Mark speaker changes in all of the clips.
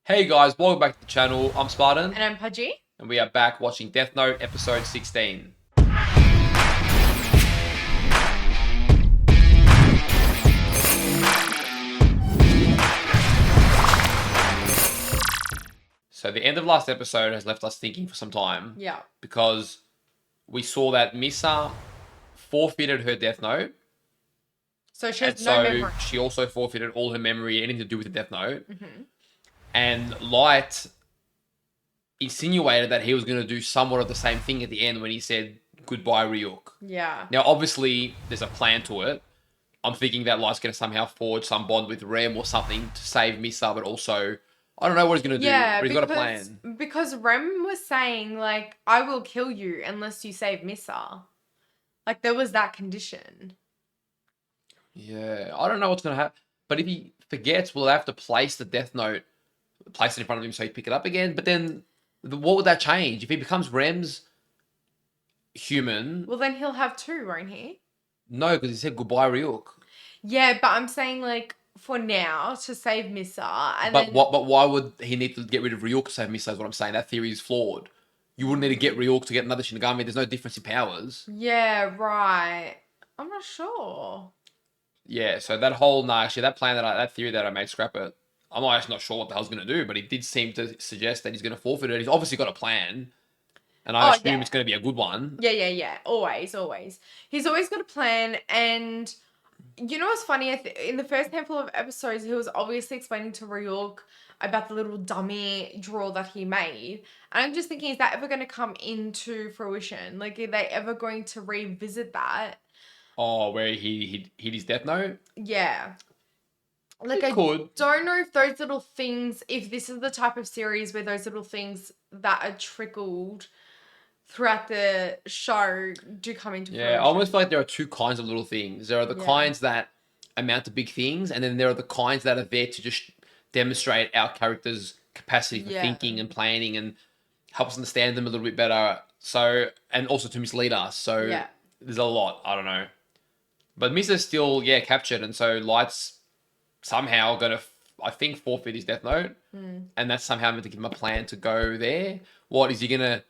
Speaker 1: Hey guys, welcome back to the channel. I'm Spartan,
Speaker 2: And I'm Pudgey.
Speaker 1: and we are back watching Death Note episode 16. So the end of last episode has left us thinking for some time
Speaker 2: Yeah.
Speaker 1: because we saw that Misa forfeited her Death Note,
Speaker 2: So she
Speaker 1: and
Speaker 2: has no
Speaker 1: so
Speaker 2: memory.
Speaker 1: she also forfeited all her memory, anything to do with the Death Note.
Speaker 2: Hmm.
Speaker 1: And Light insinuated that he was going to do somewhat of the same thing at the end when he said goodbye, Ryuk.
Speaker 2: Yeah.
Speaker 1: Now, obviously, there's a plan to it. I'm thinking that Light's going to somehow forge some bond with Rem or something to save Misa, but also, I don't know what he's going to do,
Speaker 2: Yeah,
Speaker 1: but he's got a plan.
Speaker 2: because Rem was saying, like, I will kill you unless you save Misa. Like, there was that condition.
Speaker 1: Yeah, I don't know what's going to happen. But if he forgets, we'll have to place the Death Note, place it in front of him so he pick it up again. But then, what would that change? If he becomes Rem's human,
Speaker 2: Well, then he'll have two, won't he?
Speaker 1: no, because he said goodbye, Ryuk.
Speaker 2: Yeah, but I'm saying, like, for now, to save Misa, and
Speaker 1: But
Speaker 2: then...
Speaker 1: what? But why would he need to get rid of Ryuk to save Misa? Is what I'm saying. That theory is flawed. You wouldn't need to get Ryuk to get another Shinigami. There's no difference in powers.
Speaker 2: Yeah, right. I'm not sure.
Speaker 1: Yeah, so that whole actually that plan that theory that I made, scrap it. I'm actually not sure what the hell's gonna do, but he did seem to suggest that he's gonna forfeit it. He's obviously got a plan, and I
Speaker 2: Oh,
Speaker 1: assume
Speaker 2: yeah.
Speaker 1: it's gonna be a good one.
Speaker 2: Yeah. Always, always. He's always got a plan, and you know what's funny? In the first handful of episodes, he was obviously explaining to Ryuk about the little dummy drawer that he made. And I'm just thinking, is that ever going to come into fruition? Like, are they ever going to revisit that?
Speaker 1: Oh, where he hit his death note.
Speaker 2: Yeah. Like,
Speaker 1: It
Speaker 2: I
Speaker 1: could.
Speaker 2: don't know if those little things, if this is the type of series where those little things that are trickled throughout the show do come into
Speaker 1: Yeah, I
Speaker 2: fruition.
Speaker 1: almost feel like there are two kinds of little things. There are the
Speaker 2: Yeah.
Speaker 1: kinds that amount to big things, and then there are the kinds that are there to just demonstrate our characters' capacity for
Speaker 2: Yeah.
Speaker 1: thinking and planning and help us understand them a little bit better. So, and also to mislead us. So,
Speaker 2: Yeah.
Speaker 1: there's a lot. I don't know. But Misa's still, yeah, captured, and so Light's somehow gonna, I think, forfeit his Death Note, and that's somehow meant to give him a plan to go there. What is he gonna?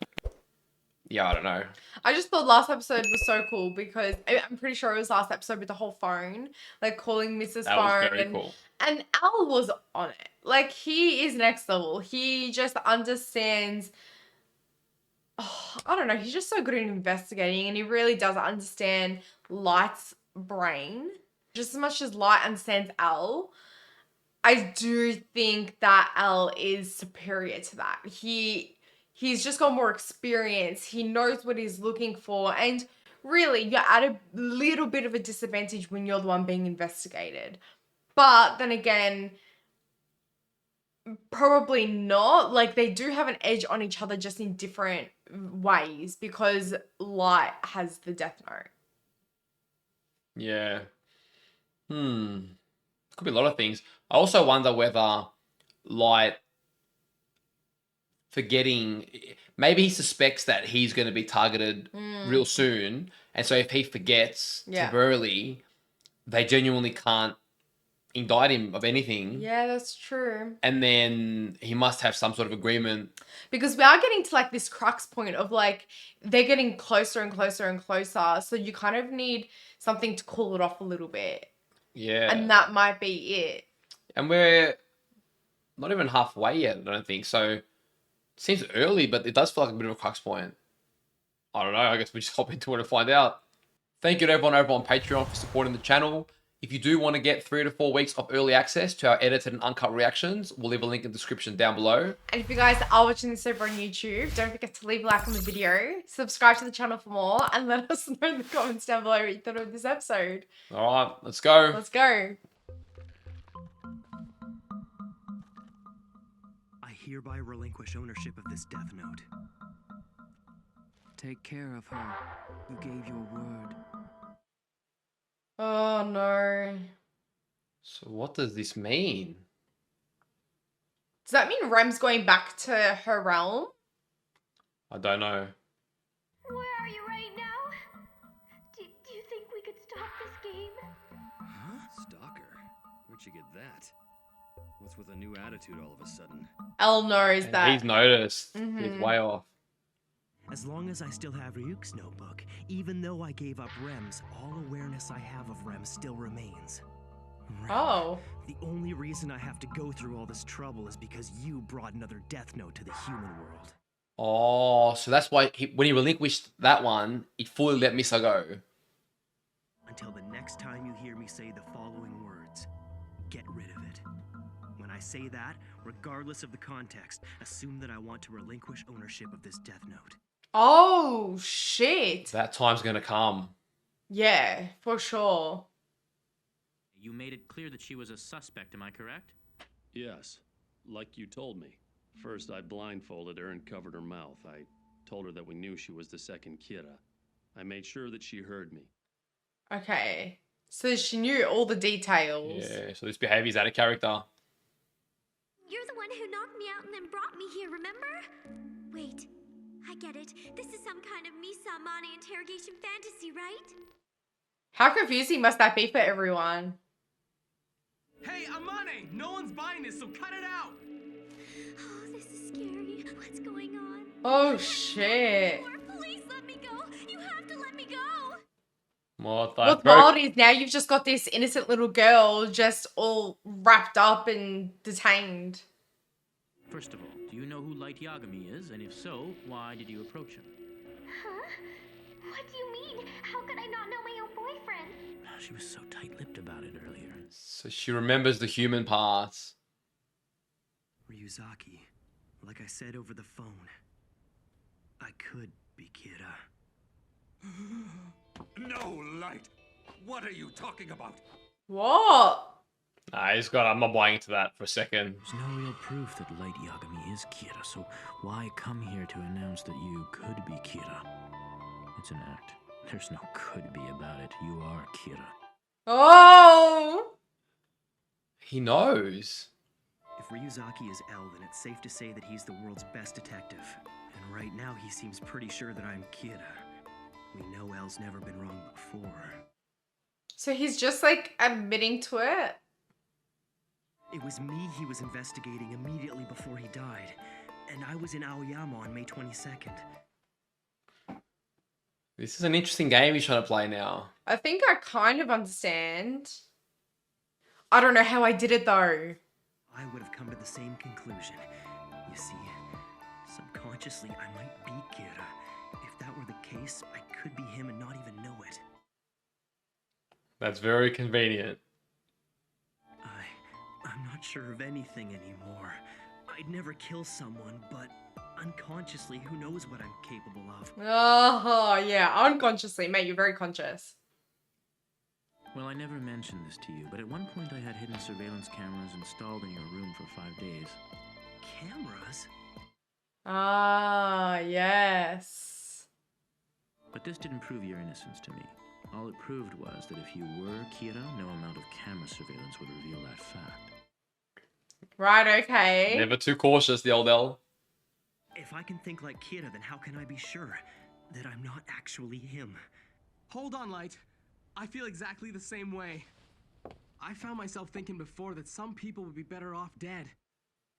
Speaker 1: Yeah, I don't know.
Speaker 2: I just thought last episode was so cool because I'm pretty sure it was last episode with the whole phone, like calling Mrs.
Speaker 1: That was
Speaker 2: Phone,
Speaker 1: very cool.
Speaker 2: and Al was on it. Like, he is next level. He just understands. Oh, I don't know. He's just so good at investigating, and he really does understand Light's brain just as much as Light understands Al. I do think that L is superior to that. He's just got more experience. He knows what he's looking for, and really, you're at a little bit of a disadvantage when you're the one being investigated. But then again, probably not. Like, they do have an edge on each other, just in different ways, because Light has the Death Note.
Speaker 1: Yeah. Could be a lot of things. I also wonder whether Light forgetting, maybe he suspects that he's going to be targeted real soon, and so if he forgets
Speaker 2: Yeah.
Speaker 1: temporarily, they genuinely can't indict him of anything.
Speaker 2: Yeah, that's true.
Speaker 1: And then he must have some sort of agreement.
Speaker 2: Because we are getting to, like, this crux point of, like, they're getting closer and closer and closer. So you kind of need something to cool it off a little bit.
Speaker 1: Yeah.
Speaker 2: And that might be it.
Speaker 1: And we're not even halfway yet, I don't think. So it seems early, but it does feel like a bit of a crux point. I don't know. I guess we just hop into it and find out. Thank you to everyone over on Patreon for supporting the channel. If you do want to get 3 to 4 weeks of early access to our edited and uncut reactions, we'll leave a link in the description down below.
Speaker 2: And if you guys are watching this over on YouTube, don't forget to leave a like on the video, subscribe to the channel for more, and let us know in the comments down below what you thought of this episode.
Speaker 1: All right, let's go.
Speaker 2: Let's go.
Speaker 3: I hereby relinquish ownership of this Death Note.
Speaker 4: Take care of her. You gave your word.
Speaker 2: Oh, no.
Speaker 1: So what does this mean?
Speaker 2: Does that mean Rem's going back to her realm?
Speaker 1: I don't know.
Speaker 5: Where are you right now? Do you think we could stop this game?
Speaker 3: Huh? Stalker? Where'd you get that? What's with a new attitude all of a sudden?
Speaker 2: Elle knows
Speaker 1: And
Speaker 2: that.
Speaker 1: he's noticed. He's
Speaker 2: Mhm.
Speaker 1: way off.
Speaker 3: As long as I still have Ryuk's notebook, even though I gave up Rems, all awareness I have of Rems still remains. Rem,
Speaker 2: Oh.
Speaker 3: the only reason I have to go through all this trouble is because you brought another Death Note to the human world.
Speaker 1: Oh, so that's why when he relinquished that one, he fully let Misa go.
Speaker 3: Until the next time you hear me say the following words, get rid of it. When I say that, regardless of the context, assume that I want to relinquish ownership of this Death Note.
Speaker 2: Oh, shit.
Speaker 1: That time's gonna come.
Speaker 2: Yeah, for sure.
Speaker 6: You made it clear that she was a suspect, am I correct?
Speaker 7: Yes, like you told me. First, I blindfolded her and covered her mouth. I told her that we knew she was the second Kira. I made sure that she heard me.
Speaker 2: Okay. So she knew all the details.
Speaker 1: Yeah, so this behavior's out of character.
Speaker 5: You're the one who knocked me out and then brought me here, remember? Wait, I get it. This is some kind of Misa Amane interrogation fantasy, right?
Speaker 2: How confusing must that be for everyone?
Speaker 8: Hey, Amane! No one's buying this, so cut it out!
Speaker 5: Oh, this is scary. What's going on?
Speaker 2: Oh, shit.
Speaker 5: Please let me go. You have to let me go.
Speaker 1: What
Speaker 2: What's
Speaker 1: the
Speaker 2: wild is now you've just got this innocent little girl just all wrapped up and detained.
Speaker 6: First of all, do you know who Light Yagami is? And if so, why did you approach him?
Speaker 5: Huh? What do you mean? How could I not know my own boyfriend?
Speaker 6: She was so tight-lipped about it earlier.
Speaker 1: So she remembers the human parts.
Speaker 3: Ryuzaki, like I said over the phone, I could be Kira.
Speaker 9: No, Light. What are you talking about?
Speaker 2: What?
Speaker 1: Nah, I'm not buying into that for a second.
Speaker 6: There's no real proof that Light Yagami is Kira, so why come here to announce that you could be Kira? It's an act. There's no could be about it. You are Kira.
Speaker 2: Oh!
Speaker 1: He knows.
Speaker 3: If Ryuzaki is L, then it's safe to say that he's the world's best detective. And right now he seems pretty sure that I'm Kira. We know L's never been wrong before.
Speaker 2: So he's just like admitting to it?
Speaker 3: It was me he was investigating immediately before he died. And I was in Aoyama on May 22nd.
Speaker 1: This is an interesting game he's trying to play now.
Speaker 2: I think I kind of understand. I don't know how I did it though.
Speaker 3: I would have come to the same conclusion. You see, subconsciously I might be Kira. If that were the case, I could be him and not even know it.
Speaker 1: That's very convenient.
Speaker 3: I'm not sure of anything anymore. I'd never kill someone, but unconsciously, who knows what I'm capable of.
Speaker 2: Oh, yeah, unconsciously. Mate, you're very conscious.
Speaker 6: Well, I never mentioned this to you, but at one point I had hidden surveillance cameras installed in your room for 5 days.
Speaker 3: Cameras?
Speaker 2: Ah, yes.
Speaker 6: But this didn't prove your innocence to me. All it proved was that if you were Kira, no amount of camera surveillance would reveal that fact.
Speaker 2: Right, okay.
Speaker 1: Never too cautious, the old L.
Speaker 3: If I can think like Kira, then how can I be sure that I'm not actually him?
Speaker 8: Hold on, Light. I feel exactly the same way. I found myself thinking before that some people would be better off dead.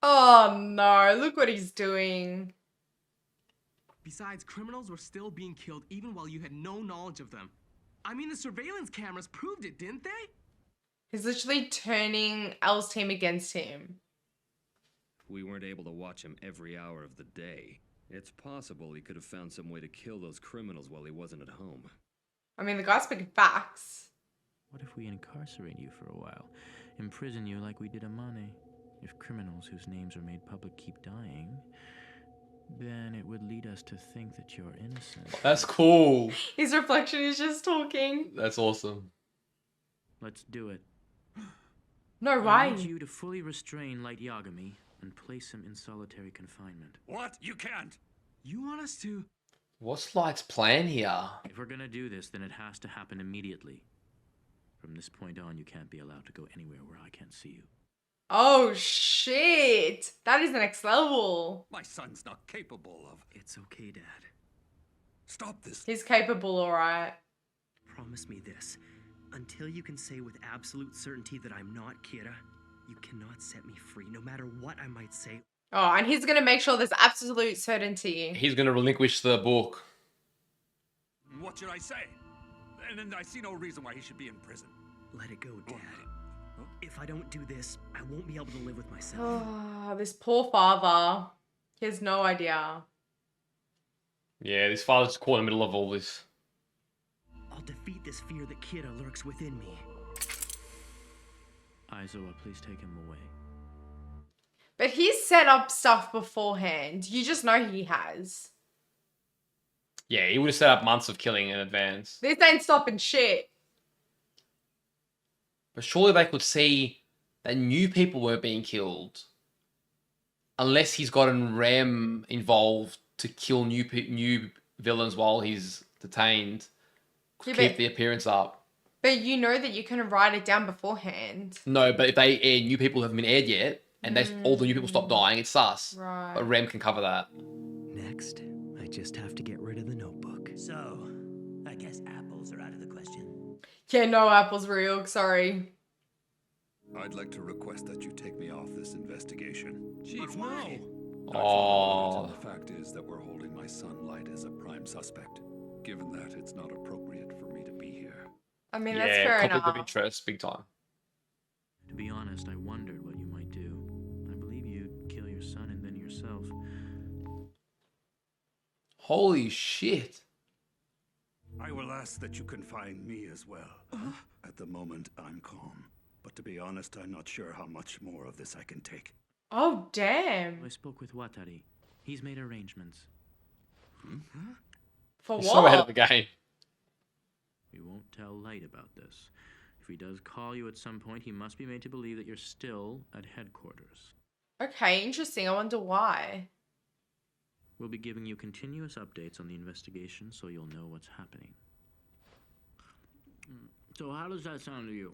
Speaker 2: Oh no, look what he's doing.
Speaker 8: Besides, criminals were still being killed even while you had no knowledge of them. I mean, the surveillance cameras proved it, didn't they?
Speaker 2: He's literally turning L's team against him.
Speaker 7: We weren't able to watch him every hour of the day. It's possible he could have found some way to kill those criminals while he wasn't at home.
Speaker 2: I mean, the guy's speaking facts.
Speaker 6: What if we incarcerate you for a while? Imprison you like we did Amane? If criminals whose names are made public keep dying, then it would lead us to think that you're innocent.
Speaker 1: That's cool.
Speaker 2: His reflection is just talking.
Speaker 1: That's awesome.
Speaker 6: Let's do it.
Speaker 2: No
Speaker 6: I
Speaker 2: way.
Speaker 6: need you to fully restrain Light Yagami and place him in solitary confinement.
Speaker 9: What? You can't.
Speaker 8: You want us to?
Speaker 1: What's Light's plan here?
Speaker 6: If we're gonna do this, then it has to happen immediately. From this point on, you can't be allowed to go anywhere where I can't see you.
Speaker 2: Oh shit. That is the next level.
Speaker 9: My son's not capable of.
Speaker 3: It's okay, Dad.
Speaker 9: Stop this.
Speaker 2: He's capable, alright.
Speaker 3: Promise me this. Until you can say with absolute certainty that I'm not Kira, You cannot set me free, no matter what I might say.
Speaker 2: Oh, and he's going to make sure there's absolute certainty.
Speaker 1: He's going to relinquish the book.
Speaker 9: What should I say? And I see no reason why he should be in prison.
Speaker 3: Let it go, Dad. If I don't do this, I won't be able to live with myself.
Speaker 2: Oh, this poor father. He has no idea.
Speaker 1: Yeah, this father's just caught in the middle of all this.
Speaker 3: I'll defeat this fear that Kira lurks within me.
Speaker 6: Aizawa, please take him away.
Speaker 2: But he's set up stuff beforehand. You just know he has.
Speaker 1: Yeah, he would have set up months of killing in advance.
Speaker 2: This ain't stopping shit.
Speaker 1: But surely they could see that new people weren't being killed. Unless he's gotten Rem involved to kill new villains while he's detained.
Speaker 2: Yeah,
Speaker 1: Keep the appearance up.
Speaker 2: But you know that you can write it down beforehand.
Speaker 1: No, but if they air new people who haven't been aired yet, and all the new people stop dying, it's sus.
Speaker 2: Right.
Speaker 1: But Rem can cover that.
Speaker 3: Next, I just have to get rid of the notebook.
Speaker 10: So, I guess apples are out of the question.
Speaker 2: Yeah, no apples real. Sorry.
Speaker 9: I'd like to request that you take me off this investigation.
Speaker 8: Chief, no.
Speaker 1: Oh.
Speaker 9: The fact is that we're holding my son Light as a prime suspect. Given that, it's not appropriate for me to be here.
Speaker 2: I mean, that's
Speaker 1: Yeah,
Speaker 2: fair
Speaker 1: conflict of
Speaker 2: enough.
Speaker 1: interest, big time.
Speaker 6: To be honest, I wondered what you might do. I believe you'd kill your son and then yourself.
Speaker 1: Holy shit.
Speaker 9: I will ask that you confine me as well. At the moment, I'm calm. But to be honest, I'm not sure how much more of this I can take.
Speaker 2: Oh, damn.
Speaker 6: I spoke with Watari. He's made arrangements.
Speaker 2: For
Speaker 1: He's
Speaker 2: what?
Speaker 1: so ahead of the game.
Speaker 6: We won't tell Light about this. If he does call you at some point, he must be made to believe that you're still at headquarters.
Speaker 2: Okay, interesting. I wonder why.
Speaker 6: We'll be giving you continuous updates on the investigation so you'll know what's happening. So how does that sound to you?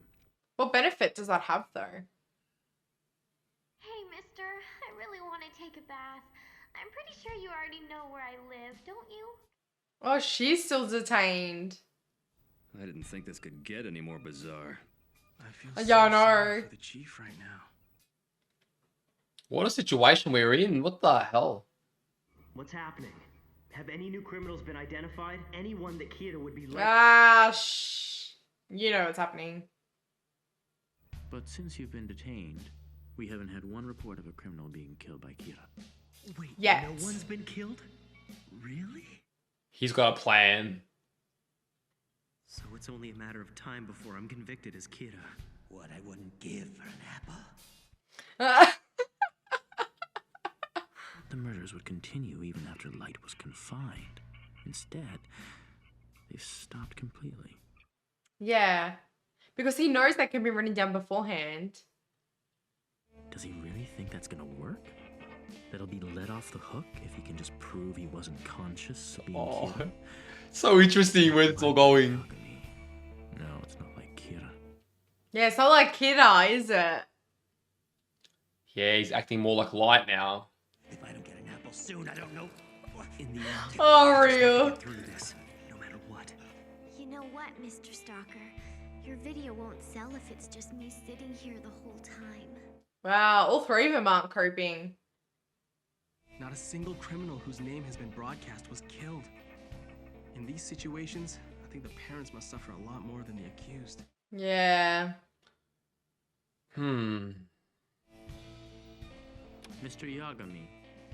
Speaker 2: What benefit does that have, though?
Speaker 5: Hey, mister, I really want to take a bath. I'm pretty sure you already know where I live, don't you?
Speaker 2: Oh, she's still detained.
Speaker 11: I didn't think this could get any more bizarre.
Speaker 8: I feel
Speaker 2: Yeah,
Speaker 8: so
Speaker 2: I
Speaker 8: sorry
Speaker 2: know.
Speaker 8: for the chief right now.
Speaker 1: What a situation we're in. What the hell?
Speaker 3: What's happening? Have any new criminals been identified? Anyone that Kira would be like?
Speaker 2: Ah, shh. You know what's happening.
Speaker 6: But since you've been detained, we haven't had one report of a criminal being killed by Kira.
Speaker 3: Wait,
Speaker 2: Yes.
Speaker 3: no one's been killed? Really?
Speaker 1: He's got a plan.
Speaker 3: So it's only a matter of time before I'm convicted as Kira.
Speaker 10: What I wouldn't give for an apple.
Speaker 6: The murders would continue even after Light was confined. Instead, they've stopped completely.
Speaker 2: Yeah. Because he knows that can be written down beforehand.
Speaker 6: Does he really think that's gonna work? That'll be let off the hook if he can just prove he wasn't conscious of being killed?
Speaker 1: So interesting where it's all going.
Speaker 6: No, it's not like Kira.
Speaker 2: Yeah, it's not like Kira, is it?
Speaker 1: Yeah, he's acting more like Light now.
Speaker 10: If I don't get an apple soon, I don't know.
Speaker 3: In the end,
Speaker 2: Oh,
Speaker 3: I just have to
Speaker 2: real.
Speaker 3: get through this, no matter what.
Speaker 5: You know what, Mr. Stalker? Your video won't sell if it's just me sitting here the whole time.
Speaker 2: Wow, all three of them aren't coping.
Speaker 8: Not a single criminal whose name has been broadcast was killed. In these situations, I think the parents must suffer a lot more than the accused.
Speaker 2: Yeah.
Speaker 6: Mr. Yagami.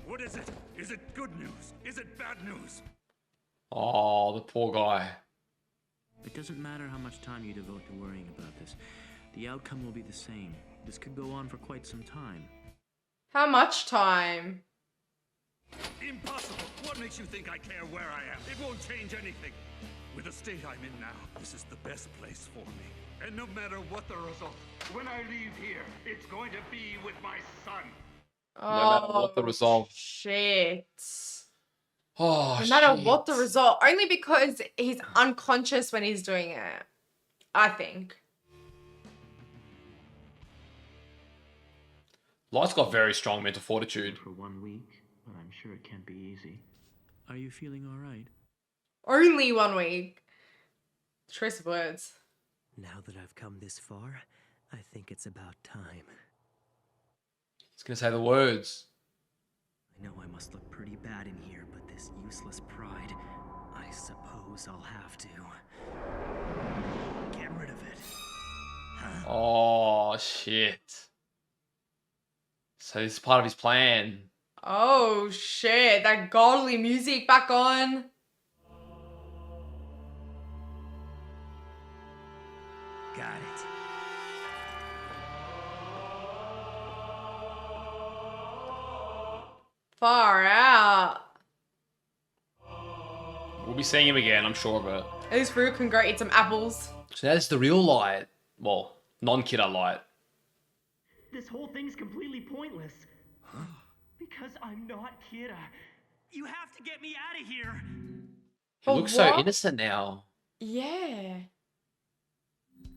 Speaker 9: What is it? Is it good news? Is it bad news?
Speaker 1: Oh, the poor guy.
Speaker 6: It doesn't matter how much time you devote to worrying about this. The outcome will be the same. This could go on for quite some time.
Speaker 2: How much time?
Speaker 9: Impossible! What makes you think I care where I am? It won't change anything. With the state I'm in now, this is the best place for me. And no matter what the result, when I leave here, it's going to be with my son.
Speaker 1: No matter what the result.
Speaker 2: Shit.
Speaker 1: Oh,
Speaker 2: No matter
Speaker 1: shit.
Speaker 2: what the result. Only because he's unconscious when he's doing it. I think.
Speaker 1: Light's got very strong mental fortitude.
Speaker 6: For 1 week, but I'm sure it can't be easy. Are you feeling all right?
Speaker 2: Only 1 week. Choice of words.
Speaker 3: Now that I've come this far, I think it's about time.
Speaker 1: He's gonna say the words.
Speaker 3: I know I must look pretty bad in here, but this useless pride, I suppose I'll have to get rid of it. Huh?
Speaker 1: Oh, shit. So this is part of his plan.
Speaker 2: Oh shit, that godly music back on.
Speaker 3: Got it.
Speaker 2: Far out.
Speaker 1: We'll be seeing him again, I'm sure of it.
Speaker 2: At least Rue can go eat some apples.
Speaker 1: So that's the real light. Well, non-kidder light.
Speaker 3: This whole thing's completely pointless. Huh? Because I'm not Kira. You have to get me out of here.
Speaker 1: He looks so innocent now.
Speaker 2: Yeah.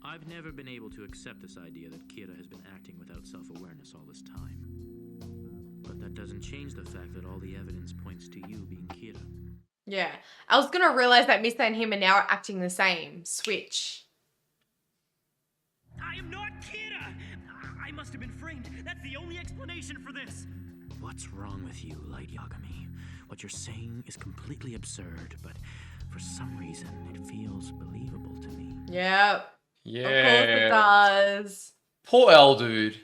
Speaker 6: I've never been able to accept this idea that Kira has been acting without self-awareness all this time. But that doesn't change the fact that all the evidence points to you being Kira.
Speaker 2: Yeah. I was gonna realize that Misa and him are now acting the same. Switch.
Speaker 3: I am not Kira! I must have been framed. That's the only explanation for this.
Speaker 6: What's wrong with you, Light Yagami? What you're saying is completely absurd, but for some reason it feels believable to me.
Speaker 2: Yep.
Speaker 1: Yeah.
Speaker 2: Of course it does.
Speaker 1: Poor L, dude. He's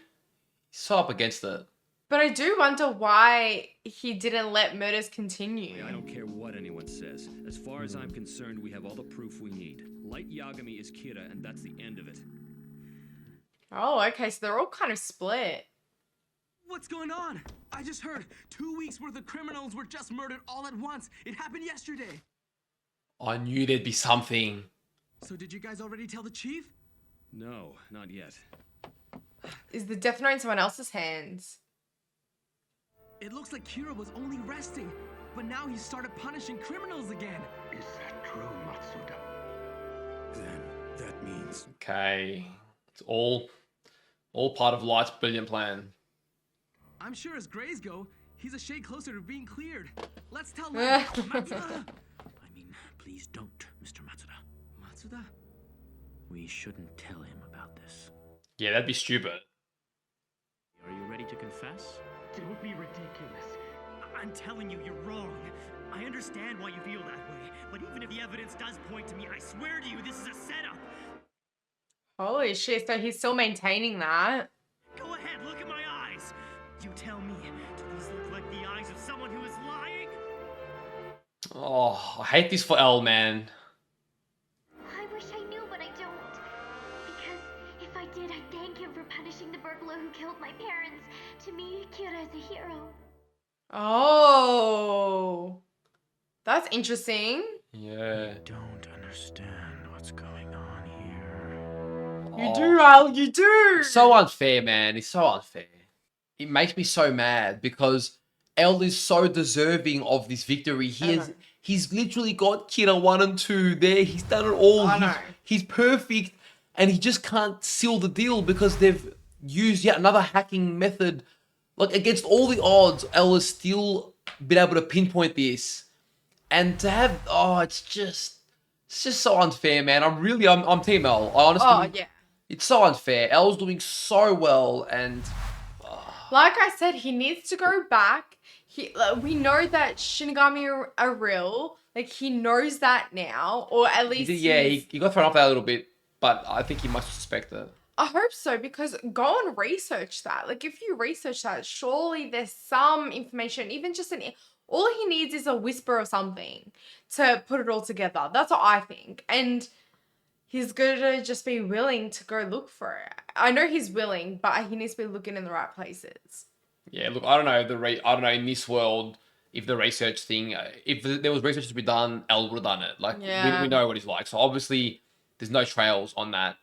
Speaker 1: so up against it.
Speaker 2: But I do wonder why he didn't let murders continue.
Speaker 11: I don't care what anyone says. As far as I'm concerned, we have all the proof we need. Light Yagami is Kira, and that's the end of it.
Speaker 2: Oh, okay, so they're all kind of split.
Speaker 8: What's going on? I just heard 2 weeks worth of criminals were just murdered all at once. It happened yesterday.
Speaker 1: I knew there'd be something.
Speaker 8: So did you guys already tell the chief?
Speaker 11: No, not yet.
Speaker 2: Is the death note in someone else's hands?
Speaker 8: It looks like Kira was only resting, but now he started punishing criminals again.
Speaker 9: Is that true, Matsuda?
Speaker 11: Then that means...
Speaker 1: Okay. It's all part of Light's brilliant plan.
Speaker 8: I'm sure as grays go, he's a shade closer to being cleared. Let's tell him. Matsuda!
Speaker 6: I mean, please don't, Mr. Matsuda.
Speaker 8: Matsuda?
Speaker 6: We shouldn't tell him about this.
Speaker 1: Yeah, that'd be stupid.
Speaker 6: Are you ready to confess?
Speaker 3: Don't be ridiculous. I'm telling you, you're wrong. I understand why you feel that way, but even if the evidence does point to me, I swear to you, this is a setup.
Speaker 2: Holy shit, so he's still maintaining that.
Speaker 3: Go ahead, look at my eyes. You tell me, do these look like the eyes of someone who is lying?
Speaker 1: Oh, I hate this for L, man.
Speaker 5: I wish I knew, but I don't. Because if I did, I'd thank him for punishing the burglar who killed my parents. To me, Kira is a hero.
Speaker 2: Oh. That's interesting.
Speaker 1: Yeah.
Speaker 6: I don't understand what's going on here.
Speaker 2: You do, Al, you do.
Speaker 1: So unfair, man. It's so unfair. It makes me so mad because L is so deserving of this victory. He's literally got Kira 1 and 2 there. He's done it all.
Speaker 2: I know.
Speaker 1: He's perfect, and he just can't seal the deal because they've used yet another hacking method. Like, against all the odds, L has still been able to pinpoint this. And to have, it's just so unfair, man. I'm Team L. I honestly,
Speaker 2: Oh, yeah.
Speaker 1: It's so unfair. L's doing so well, and
Speaker 2: Like I said, he needs to go back. We know that Shinigami are real. Like, he knows that now, or at least
Speaker 1: he got thrown off that a little bit, but I think he must suspect it.
Speaker 2: I hope so, because go and research that. Like, if you research that, surely there's some information, even just all he needs is a whisper of something to put it all together. That's what I think. And he's gonna just be willing to go look for it. I know he's willing, but he needs to be looking in the right places.
Speaker 1: Yeah, look, I don't know in this world if the research thing, if there was research to be done, L would have done it. Like, we know what he's like. So obviously there's no trails on that.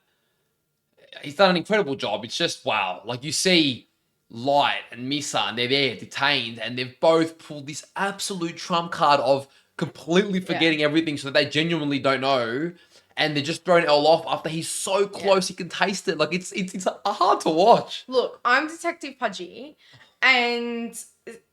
Speaker 1: He's done an incredible job. It's just, wow. Like, you see Light and Misa, and they're there detained, and they've both pulled this absolute trump card of completely forgetting everything so that they genuinely don't know, and they're just throwing L off after he's so close he can taste it. Like, it's hard to watch.
Speaker 2: Look, I'm Detective Pudgey, and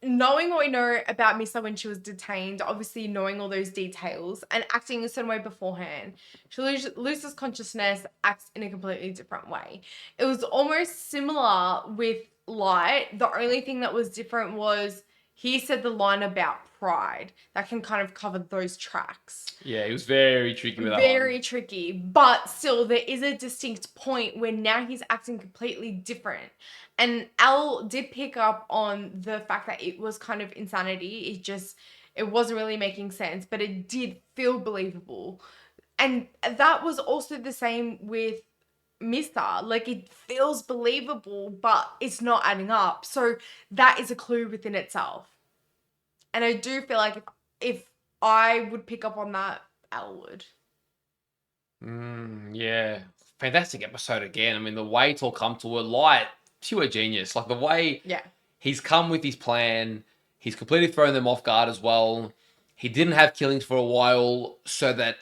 Speaker 2: knowing what we know about Misa when she was detained, obviously knowing all those details and acting a certain way beforehand, she loses consciousness, acts in a completely different way. It was almost similar with Light, the only thing that was different was he said the line about pride. That can kind of cover those tracks.
Speaker 1: Yeah, he was very tricky with that
Speaker 2: Very
Speaker 1: one.
Speaker 2: tricky. But still, there is a distinct point where now he's acting completely different. And Al did pick up on the fact that it was kind of insanity. It wasn't really making sense, but it did feel believable. And that was also the same with Misa. Like, it feels believable, but it's not adding up. So that is a clue within itself. And I do feel like if I would pick up on that, Al would.
Speaker 1: Yeah. Fantastic episode again. I mean, the way it's all come to a Light, pure genius. Like, the way he's come with his plan, he's completely thrown them off guard as well. He didn't have killings for a while so that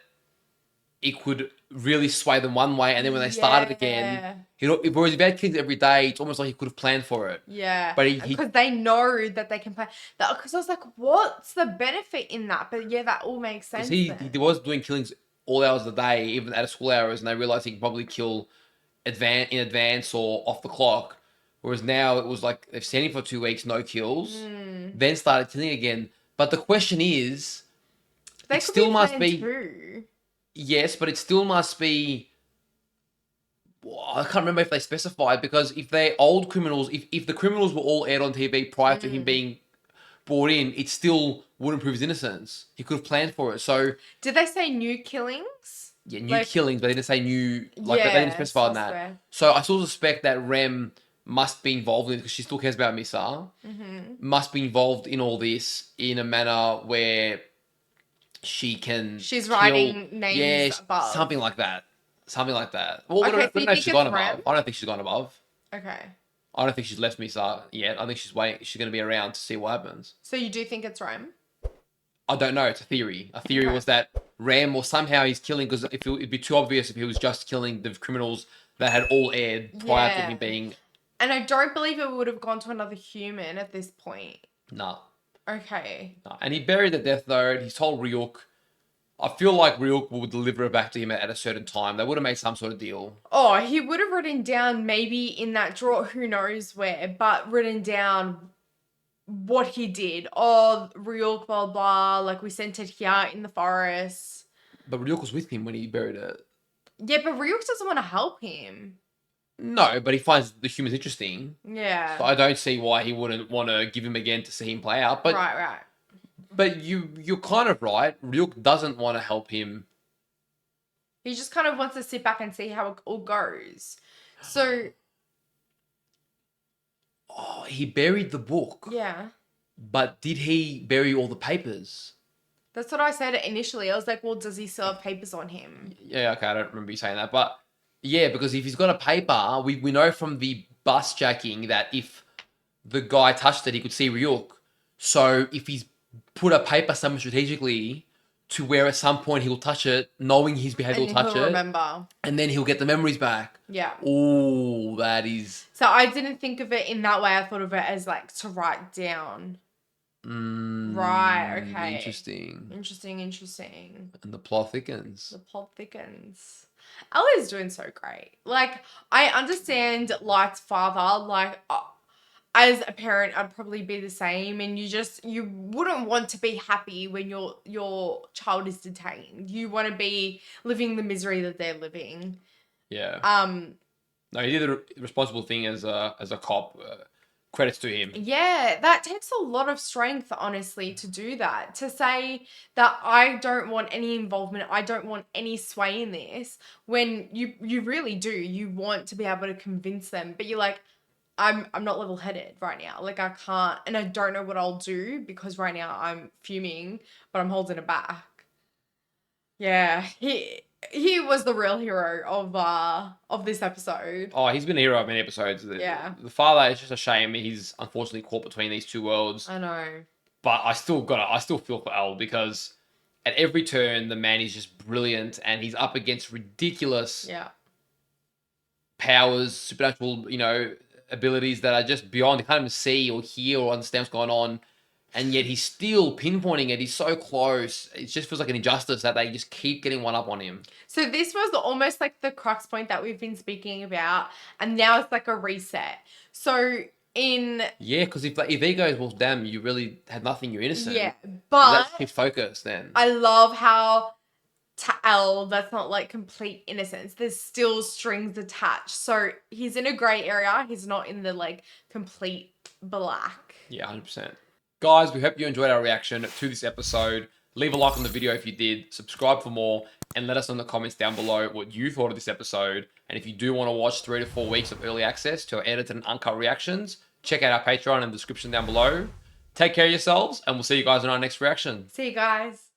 Speaker 1: it could really sway them one way, and then when they started again, whereas if he had killings every day, it's almost like he could have planned for it.
Speaker 2: Yeah.
Speaker 1: But
Speaker 2: because they know that they can play. Because I was like, what's the benefit in that? But yeah, that all makes sense.
Speaker 1: He was doing killings all hours of the day, even at school hours, and they realized he could probably kill in advance or off the clock. Whereas now it was like they've seen him for 2 weeks, no kills, then started killing again. But the question is,
Speaker 2: it still must be. Too.
Speaker 1: Yes, but it still must be. I can't remember if they specified, because if they're old criminals, if the criminals were all aired on TV prior to him being brought in, it still wouldn't prove his innocence. He could have planned for it. So
Speaker 2: did they say new killings?
Speaker 1: Yeah, new killings, but they didn't say new. Like they didn't specify on that. So I still suspect that Rem must be involved in it because she still cares about Misa. Must be involved in all this in a manner where she's
Speaker 2: writing names above.
Speaker 1: Something like that. Well,
Speaker 2: okay,
Speaker 1: I don't know if she's gone above. I don't think she's gone above.
Speaker 2: Okay.
Speaker 1: I don't think she's left Misa yet. I think she's waiting. She's going to be around to see what happens.
Speaker 2: So you do think it's Rem?
Speaker 1: I don't know. It's a theory. A theory was that Rem, or somehow he's killing, because it'd be too obvious if he was just killing the criminals that had all aired prior to him being.
Speaker 2: And I don't believe it would have gone to another human at this point.
Speaker 1: No.
Speaker 2: Okay.
Speaker 1: No. And he buried the Death Note. He's told Ryuk. I feel like Ryuk will deliver it back to him at a certain time. They would have made some sort of deal.
Speaker 2: Oh, he would have written down maybe in that drawer, who knows where, but written down what he did. Oh, Ryuk, blah, blah, like we sent it here in the forest.
Speaker 1: But Ryuk was with him when he buried it.
Speaker 2: Yeah, but Ryuk doesn't want to help him.
Speaker 1: No, but he finds the humans interesting.
Speaker 2: Yeah.
Speaker 1: So I don't see why he wouldn't want to give him again to see him play out. But
Speaker 2: right.
Speaker 1: But you're kind of right. Ryuk doesn't want to help him.
Speaker 2: He just kind of wants to sit back and see how it all goes. So...
Speaker 1: Oh, he buried the book.
Speaker 2: Yeah.
Speaker 1: But did he bury all the papers?
Speaker 2: That's what I said initially. I was like, well, does he still have papers on him?
Speaker 1: Yeah, okay, I don't remember you saying that. But yeah, because if he's got a paper, we know from the bus jacking that if the guy touched it, he could see Ryuk. So if he's put a paper somewhere strategically to where at some point he'll touch it, knowing his behavior will touch it.
Speaker 2: Remember.
Speaker 1: And then he'll get the memories back.
Speaker 2: Yeah.
Speaker 1: Oh, that is...
Speaker 2: So I didn't think of it in that way. I thought of it as like to write down. Right, okay.
Speaker 1: Interesting. And the plot thickens.
Speaker 2: Ella is doing so great. Like, I understand Light's father. Like, as a parent, I'd probably be the same. And you wouldn't want to be happy when your child is detained. You want to be living the misery that they're living.
Speaker 1: Yeah. No, he did the responsible thing as a cop. Credits to him.
Speaker 2: Yeah, that takes a lot of strength, honestly, to do that. To say that I don't want any involvement, I don't want any sway in this, when you really do. You want to be able to convince them, but you're like, I'm not level-headed right now. Like, I can't, and I don't know what I'll do because right now I'm fuming, but I'm holding it back. Yeah, he was the real hero of this episode.
Speaker 1: Oh, he's been a hero of many episodes.
Speaker 2: Yeah.
Speaker 1: The father, it's just a shame he's unfortunately caught between these two worlds.
Speaker 2: I know.
Speaker 1: But I still feel for Al, because at every turn the man is just brilliant, and he's up against ridiculous powers, supernatural, abilities that are just beyond. He can't even see or hear or understand what's going on. And yet he's still pinpointing it. He's so close. It just feels like an injustice that they just keep getting one up on him.
Speaker 2: So this was almost like the crux point that we've been speaking about. And now it's like a reset. So in
Speaker 1: Yeah, because if he goes, well, damn, you really had nothing, you're innocent.
Speaker 2: yeah,
Speaker 1: Well,
Speaker 2: but
Speaker 1: that's his focus then.
Speaker 2: I love how to Elle, that's not like complete innocence. There's still strings attached. So he's in a grey area. He's not in the like complete black.
Speaker 1: Yeah, 100%. Guys, we hope you enjoyed our reaction to this episode. Leave a like on the video if you did. Subscribe for more. And let us know in the comments down below what you thought of this episode. And if you do want to watch 3 to 4 weeks of early access to our edited and uncut reactions, check out our Patreon in the description down below. Take care of yourselves, and we'll see you guys in our next reaction.
Speaker 2: See you guys.